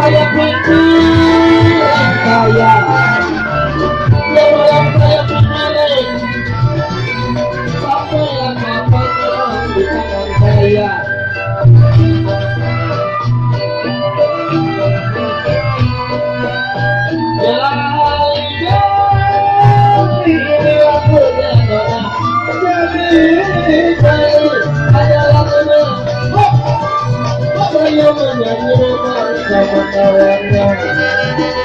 Saya pikir saya yang saya pikirin sampai yang namanya di tangan saya. Ini aku yang jadi adalah saya menyanyi bersama kawannya.